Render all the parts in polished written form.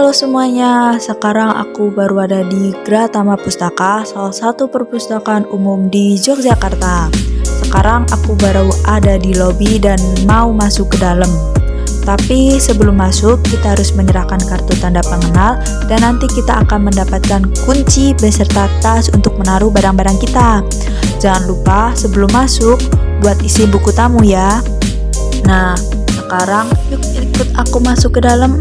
Halo semuanya, sekarang aku baru ada di Gratama Pustaka, salah satu perpustakaan umum di Yogyakarta. Sekarang aku baru ada di lobi dan mau masuk ke dalam. Tapi sebelum masuk, kita harus menyerahkan kartu tanda pengenal dan nanti kita akan mendapatkan kunci beserta tas untuk menaruh barang-barang kita. Jangan lupa sebelum masuk, buat isi buku tamu ya. Nah, sekarang yuk ikut aku masuk ke dalam.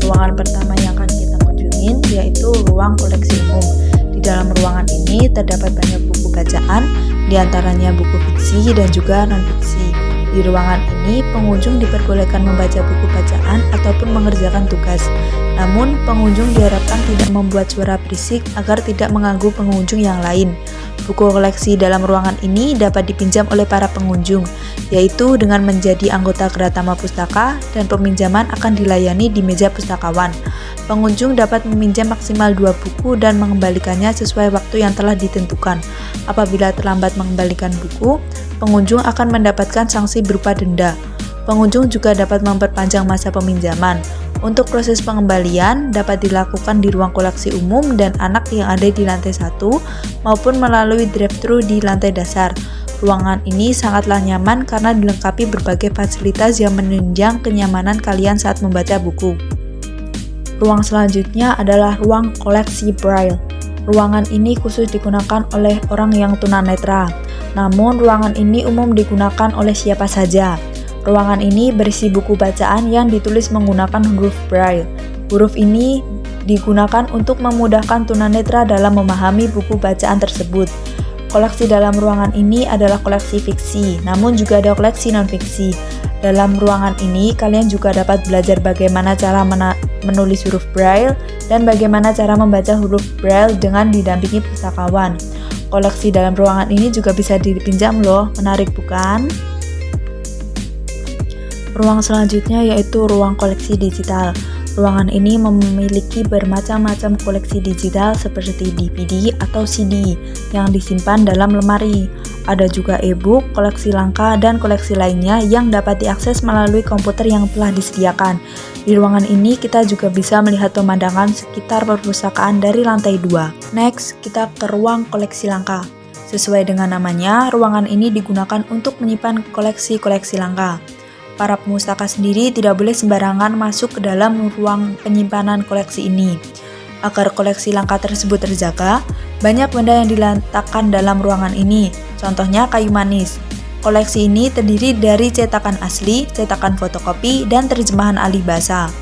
Ruangan pertama yang akan kita kunjungin yaitu ruang koleksi umum. Di dalam ruangan ini terdapat banyak buku bacaan, diantaranya buku fiksi dan juga non-fiksi. Di ruangan ini pengunjung diperbolehkan membaca buku bacaan ataupun mengerjakan tugas. Namun pengunjung diharapkan tidak membuat suara berisik agar tidak mengganggu pengunjung yang lain. Buku koleksi dalam ruangan ini dapat dipinjam oleh para pengunjung, yaitu dengan menjadi anggota Gratama Pustaka dan peminjaman akan dilayani di meja pustakawan. Pengunjung dapat meminjam maksimal 2 buku dan mengembalikannya sesuai waktu yang telah ditentukan. Apabila terlambat mengembalikan buku, pengunjung akan mendapatkan sanksi berupa denda. Pengunjung juga dapat memperpanjang masa peminjaman. Untuk proses pengembalian dapat dilakukan di ruang koleksi umum dan anak yang ada di lantai 1 maupun melalui drive-thru di lantai dasar. Ruangan ini sangatlah nyaman karena dilengkapi berbagai fasilitas yang menunjang kenyamanan kalian saat membaca buku. Ruang selanjutnya adalah ruang koleksi Braille. Ruangan ini khusus digunakan oleh orang yang tunanetra. Namun ruangan ini umum digunakan oleh siapa saja. Ruangan ini berisi buku bacaan yang ditulis menggunakan huruf Braille. Huruf ini digunakan untuk memudahkan tunanetra dalam memahami buku bacaan tersebut. Koleksi dalam ruangan ini adalah koleksi fiksi, namun juga ada koleksi non-fiksi. Dalam ruangan ini, kalian juga dapat belajar bagaimana cara menulis huruf Braille dan bagaimana cara membaca huruf Braille dengan didampingi pustakawan. Koleksi dalam ruangan ini juga bisa dipinjam loh, menarik bukan? Ruang selanjutnya yaitu ruang koleksi digital. Ruangan ini memiliki bermacam-macam koleksi digital seperti DVD atau CD yang disimpan dalam lemari. Ada juga e-book, koleksi langka, dan koleksi lainnya yang dapat diakses melalui komputer yang telah disediakan. Di ruangan ini kita juga bisa melihat pemandangan sekitar perpustakaan dari lantai 2. Next, kita ke ruang koleksi langka. Sesuai dengan namanya, ruangan ini digunakan untuk menyimpan koleksi-koleksi langka. Para pemustaka sendiri tidak boleh sembarangan masuk ke dalam ruang penyimpanan koleksi ini. Agar koleksi langka tersebut terjaga, banyak benda yang diletakkan dalam ruangan ini. Contohnya kayu manis. Koleksi ini terdiri dari cetakan asli, cetakan fotokopi, dan terjemahan ahli bahasa.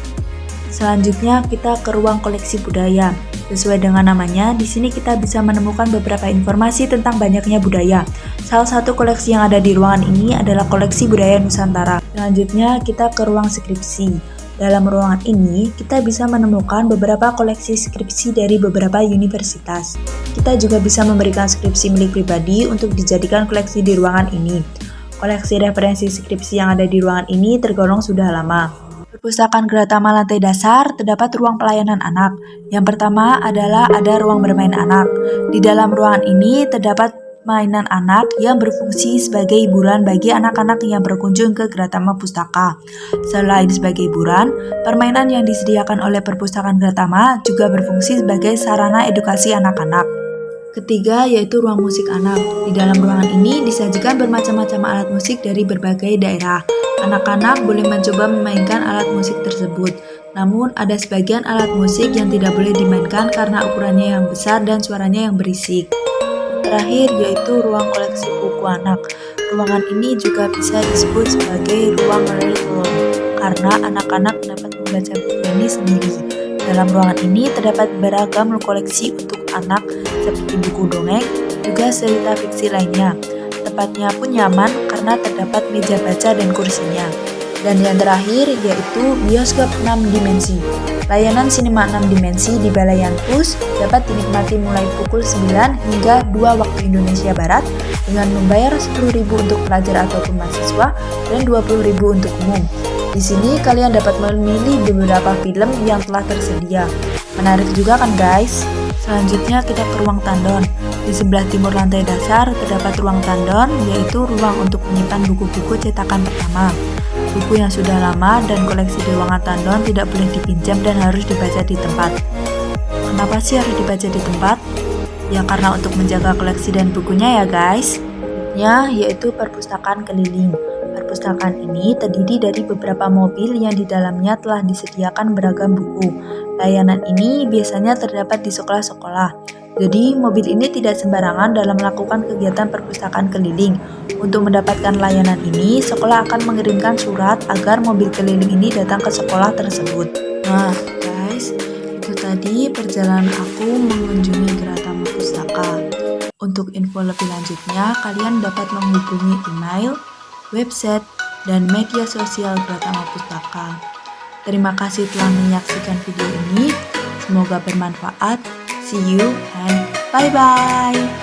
Selanjutnya kita ke ruang koleksi budaya. Sesuai dengan namanya, di sini kita bisa menemukan beberapa informasi tentang banyaknya budaya. Salah satu koleksi yang ada di ruangan ini adalah koleksi budaya Nusantara. Selanjutnya kita ke ruang skripsi. Dalam ruangan ini, kita bisa menemukan beberapa koleksi skripsi dari beberapa universitas. Kita juga bisa memberikan skripsi milik pribadi untuk dijadikan koleksi di ruangan ini. Koleksi referensi skripsi yang ada di ruangan ini tergolong sudah lama. Perpustakaan Gratama lantai dasar terdapat ruang pelayanan anak. Yang pertama adalah ada ruang bermain anak. Di dalam ruangan ini terdapat mainan anak yang berfungsi sebagai hiburan bagi anak-anak yang berkunjung ke Gratama Pustaka. Selain sebagai hiburan, permainan yang disediakan oleh Perpustakaan Gratama juga berfungsi sebagai sarana edukasi anak-anak. Ketiga yaitu ruang musik anak. Di dalam ruangan ini disajikan bermacam-macam alat musik dari berbagai daerah. Anak-anak boleh mencoba memainkan alat musik tersebut. Namun ada sebagian alat musik yang tidak boleh dimainkan karena ukurannya yang besar dan suaranya yang berisik. Terakhir yaitu ruang koleksi buku anak. Ruangan ini juga bisa disebut sebagai ruang read alone karena anak-anak dapat membaca buku ini sendiri. Dalam ruangan ini terdapat beragam koleksi untuk anak seperti buku dongeng, juga cerita fiksi lainnya. Tempatnya pun nyaman karena terdapat meja baca dan kursinya. Dan yang terakhir yaitu bioskop 6 dimensi. Layanan sinema 6 dimensi di Balayan Pus dapat dinikmati mulai pukul 9 hingga 2 waktu Indonesia Barat dengan membayar 10.000 untuk pelajar ataupun mahasiswa dan 20.000 untuk umum. Di sini kalian dapat memilih beberapa film yang telah tersedia. Menarik juga kan guys? Selanjutnya kita ke ruang tandon. Di sebelah timur lantai dasar terdapat ruang tandon, yaitu ruang untuk menyimpan buku-buku cetakan pertama. Buku yang sudah lama dan koleksi di ruangan tandon tidak boleh dipinjam dan harus dibaca di tempat. Kenapa sih harus dibaca di tempat? Ya karena untuk menjaga koleksi dan bukunya ya guys. Yaitu perpustakaan keliling. Perpustakaan ini terdiri dari beberapa mobil yang di dalamnya telah disediakan beragam buku. Layanan ini biasanya terdapat di sekolah-sekolah. Jadi, mobil ini tidak sembarangan dalam melakukan kegiatan perpustakaan keliling. Untuk mendapatkan layanan ini, sekolah akan mengirimkan surat agar mobil keliling ini datang ke sekolah tersebut. Nah, guys, itu tadi perjalanan aku mengunjungi Gratama Pustaka. Untuk info lebih lanjutnya, kalian dapat menghubungi email, website, dan media sosial Gratama Pustaka. Terima kasih telah menyaksikan video ini. Semoga bermanfaat. See you and bye-bye.